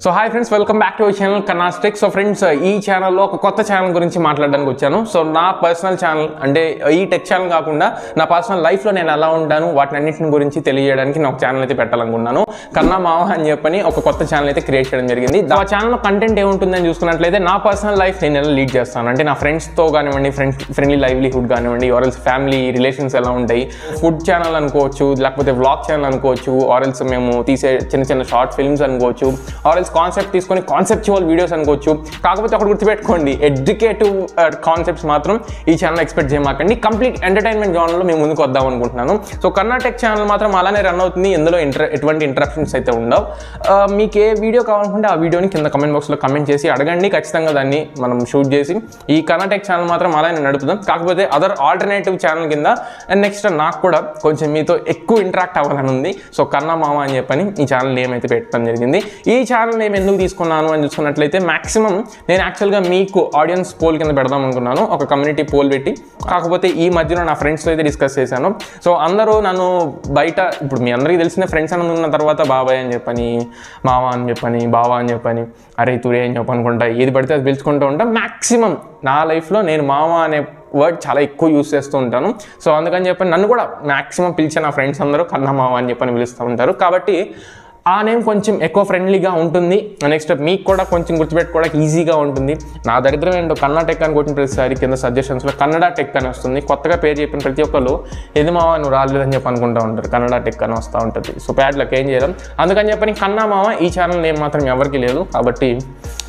So hi friends, welcome back to our channel కన్నా tech. So friends, ఈ ఛానల్లో ఒక కొత్త ఛానల్ గురించి మాట్లాడడానికి వచ్చాను. సో నా పర్సనల్ ఛానల్ అంటే ఈ టెక్ ఛానల్ కాకుండా నా పర్సనల్ లైఫ్లో నేను ఎలా ఉంటాను వాటిని అన్నింటిని గురించి తెలియజేయడానికి నేను ఒక ఛానల్ అయితే పెట్టాలనుకున్నాను. కన్నా మావా అని చెప్పని ఒక కొత్త ఛానల్ అయితే క్రియేట్ చేయడం జరిగింది. ఆ ఛానల్లో కంటెంట్ ఏముంటుందని చూసుకున్నట్లయితే నా పర్సనల్ లైఫ్ నేను ఎలా లీడ్ చేస్తాను అంటే నా ఫ్రెండ్స్తో కానివ్వండి, ఫ్రెండ్లీ లైవ్లీహుడ్ కానివ్వండి, ఆర్ఎల్స్ ఫ్యామిలీ రిలేషన్స్ ఎలా ఉంటాయి, ఫుడ్ ఛానల్ అనుకోవచ్చు, లేకపోతే వ్లాగ్ ఛానల్ అనుకోవచ్చు, ఆర్ఎల్స్ మేము తీసే చిన్న చిన్న షార్ట్ ఫిల్మ్స్ అనుకోవచ్చు, ఆర్ఎల్స్ కాన్సెప్ట్ తీసుకొని కాన్సెప్చువల్ వీడియోస్ అనుకోవచ్చు. కాకపోతే ఒకటి గుర్తుపెట్టుకోండి, ఎడ్యుకేటివ్ కాన్సెప్ట్స్ మాత్రం ఈ ఛానల్ ఎక్స్పెక్ట్ చేయమాకండి. కంప్లీట్ ఎంటర్టైన్మెంట్ జోన్లో మేము ముందుకు వద్దాం అనుకుంటున్నాను. సో కన్నా టెక్ ఛానల్ మాత్రం అలానే రన్ అవుతుంది. ఇందులో ఎటువంటి ఇంటరప్షన్స్ అయితే ఉండవు. మీకు ఏ వీడియో కావాలనుకుంటే ఆ వీడియోని కింద కమెంట్ బాక్స్లో కమెంట్ చేసి అడగండి. ఖచ్చితంగా దాన్ని మనం షూట్ చేసి ఈ కన్నా టెక్ ఛానల్ మాత్రం అలానే నడుపుదాం. కాకపోతే అదర్ ఆల్టర్నేటివ్ ఛానల్ కింద అండ్ నెక్స్ట్ నాకు కూడా కొంచెం మీతో ఎక్కువ ఇంటరాక్ట్ అవ్వాలని ఉంది. సో కన్నా మావా అని చెప్పని ఈ ఛానల్ నేమ్ అయితే పెట్టడం జరిగింది. ఈ ఛానల్ నేమ్ ఎందుకు తీసుకున్నాను అని చూసుకున్నట్లయితే మాక్సిమం నేను యాక్చువల్గా మీకు ఆడియన్స్ పోల్ కింద పెడదాం అనుకున్నాను, ఒక కమ్యూనిటీ పోల్ పెట్టి. కాకపోతే ఈ మధ్యలో నా ఫ్రెండ్స్తో అయితే డిస్కస్ చేశాను. సో అందరూ నన్ను బయట, ఇప్పుడు మీ అందరికీ తెలిసిన ఫ్రెండ్స్ అని ఉన్న తర్వాత బాబాయ్ అని చెప్పని, మావా అని చెప్పని, బావా అని చెప్పని, అరే తురే అని చెప్పనుకుంటా ఏది పడితే అది పిలుచుకుంటూ ఉంటాం. మ్యాక్సిమం నా లైఫ్లో నేను మావా అనే వర్డ్ చాలా ఎక్కువ యూస్ చేస్తూ ఉంటాను. సో అందుకని చెప్పని నన్ను కూడా మ్యాక్సిమం పిలిచే నా ఫ్రెండ్స్ అందరూ కన్నా మావా అని చెప్పని పిలుస్తూ ఉంటారు. కాబట్టి ఆ నేమ్ కొంచెం ఎక్కువ ఫ్రెండ్లీగా ఉంటుంది. నెక్స్ట్ మీకు కూడా కొంచెం గుర్తుపెట్టుకోవడానికి ఈజీగా ఉంటుంది. నా దరిద్రం ఏంటో కన్నా టెక్ అని కొట్టిన ప్రతిసారి కింద సజెషన్స్లో కన్నడ టెక్ అని వస్తుంది. కొత్తగా పేరు చెప్పిన ప్రతి ఒక్కరు ఏది మావా నువ్వు రాలేదని చెప్పి అనుకుంటూ ఉంటారు, కన్నడ టెక్ అని వస్తూ ఉంటుంది. సో ప్యాడ్లకు ఏం చేయడం, అందుకని చెప్పని కన్నా మావా ఈ ఛానల్ నేమ్ మాత్రం ఎవరికి లేదు. కాబట్టి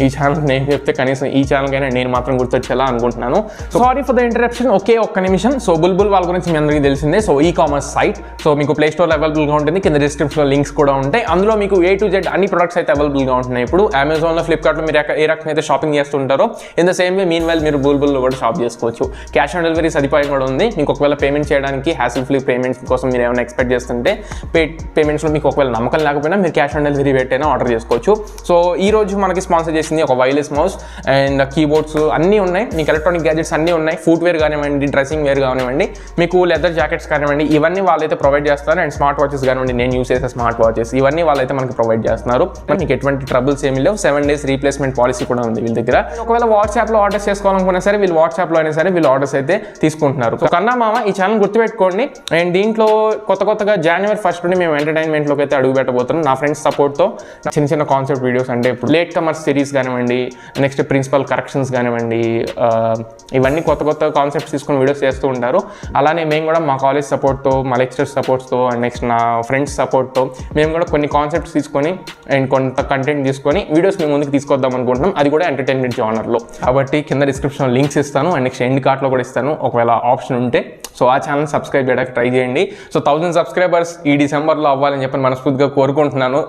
ఈ ఛానల్ నేమ్ చెప్తే కనీసం ఈ ఛానల్కైనా నేను మాత్రం గుర్తొచ్చేలా అనుకుంటున్నాను. So sorry for the interruption. ఒక్క నిమిషం. సో బుల్బుల్ వాళ్ళ గురించి మీ అందరికీ తెలిసిందే. So e-commerce site. So మీకు ప్లే స్టోర్లో అవైలబుల్గా ఉంటుంది. కింద డిస్క్రిప్షన్లో లింక్స్ కూడా ఉంటాయి. అందులో మీకు A to Z అన్ని ప్రొడక్ట్స్ అయితే అవైలబుల్గా ఉంటున్నాయి. ఇప్పుడు అమెజాన్లో, ఫ్లిప్కార్ట్లో మీరు ఏ రకంగా అయితే షాపింగ్ చేస్తుంటారో in the same way meanwhile మీరు బుల్బుల్లో కూడా షాప్ చేసుకోవచ్చు. క్యాష్ ఆన్ డెలివరీ సదుపాయం కూడా ఉంది. మీకు ఒకవేళ పేమెంట్ చేయడానికి హ్యాసిల్ ఫ్రీ పేమెంట్స్ కోసం మీరు ఏమైనా ఎక్స్పెక్ట్ చేస్తుంటే పేమెంట్స్లో మీకు ఒకవేళ నమ్మకం లేకపోయినా మీరు క్యాష్ ఆన్ డెలివరీ పెట్టైనా ఆర్డర్ చేసుకోవచ్చు. సో ఈ రోజు మనకి స్పాన్సర్ చేసింది ఒక వైర్లెస్ మౌస్ అండ్ కీబోర్డ్స్ అన్నీ ఉన్నాయి. మీకు ఎలక్ట్రానిక్ గ్యాజెట్స్ అన్నీ ఉన్నాయి. ఫుట్వేర్ కానివ్వండి, డ్రెస్సింగ్ వేర్ కానివ్వండి, మీకు లెదర్ జాకెట్స్ కానివ్వండి, ఇవన్నీ వాళ్ళైతే ప్రొవైడ్ చేస్తారు. అండ్ స్మార్ట్ వాచెస్ కానివ్వండి, నేను యూస్ చేసే స్మార్ట్ వాచెస్ ఇవన్నీ వాళ్ళైతే మనకి ప్రొవైడ్ చేస్తున్నారు. మీకు ఎటువంటి ట్రబుల్స్ ఏమి లేవు. 7 days రీప్లేస్మెంట్ పాలసీ కూడా ఉంది వీళ్ళ దగ్గర. ఒకవేళ వాట్సాప్లో ఆర్డర్స్ చేసుకోవాలనుకున్నా సరే వీళ్ళు వాట్సాప్లో అయినా సరే వీళ్ళు ఆర్డర్స్ అయితే తీసుకుంటున్నారు. సో కన్నా మావా ఈ ఛానల్ గుర్తుపెట్టుకోండి. అండ్ దీంట్లో కొత్తగా January 1st నుండి మేము ఎంటర్టైన్మెంట్లోకి అయితే అడుగు పెట్టబోతున్నాం. నా ఫ్రెండ్స్ సపోర్ట్తో చిన్న కాన్సెప్ట్ వీడియోస్, అంటే ఇప్పుడు లేట్ కమర్స్ సిరీస్ కానివ్వండి, నెక్స్ట్ ప్రిన్సిపల్ కరెక్షన్స్ కానివ్వండి, ఇవన్నీ కొత్త కాన్సెప్ట్స్ తీసుకుని వీడియోస్ చేస్తూ ఉంటారు. అలానే మేము కూడా మా కాలేజ్ సపోర్ట్తో, మా లెక్చరర్స్ సపోర్ట్స్తో అండ్ నెక్స్ట్ నా ఫ్రెండ్స్ సపోర్ట్తో మేము కూడా కొన్ని కాన్సెప్ట్స్ తీసుకొని అండ్ కొంత కంటెంట్ తీసుకొని వీడియోస్ మేము ముందుకు తీసుకొద్దాం అనుకుంటున్నాం. అది కూడా ఎంటర్టైన్మెంట్ జానర్లో. కాబట్టి కింద డిస్క్రిప్షన్లో లింక్స్ ఇస్తాను అండ్ నెక్స్ట్ ఎండ్ కార్ట్లో కూడా ఇస్తాను ఒకవేళ ఆప్షన్ ఉంటే. సో ఆ ఛానల్ సబ్స్క్రైబ్ చేయడానికి ట్రై చేయండి. సో 1000 సబ్స్క్రైబర్స్ ఈ డిసెంబర్లో అవ్వాలని చెప్పి మనస్ఫూర్తిగా కోరుకుంటున్నాను.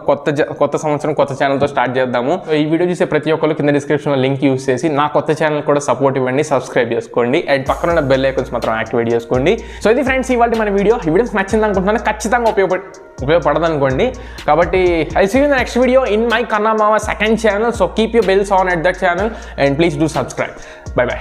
కొత్త సంవత్సరం కొత్త ఛానల్తో స్టార్ట్ చేద్దాము. ఈ వీడియో చూసే ప్రతి ఒక్కరు కింద డిస్క్రిప్షన్లో లింక్ యూస్ చేసి నా కొత్త ఛానల్ కూడా సపోర్ట్ ఇవ్వండి, సబ్స్క్రైబ్ చేసుకోండి అండ్ పక్కన ఉన్న బెల్ ఐకాన్స్ మాత్రం యాక్టివేట్ చేసుకోండి. సో ఇది ఫ్రెండ్స్ ఇవాళ మన వీడియో. ఈ వీడియోస్ నచ్చింది అనుకుంటున్నాను, ఖచ్చితంగా ఉపయోగపడదు అనుకోండి. కాబట్టి I see you in the next video in my Kanna Mawa second channel. So keep your bells on at that channel and please do subscribe. Bye bye.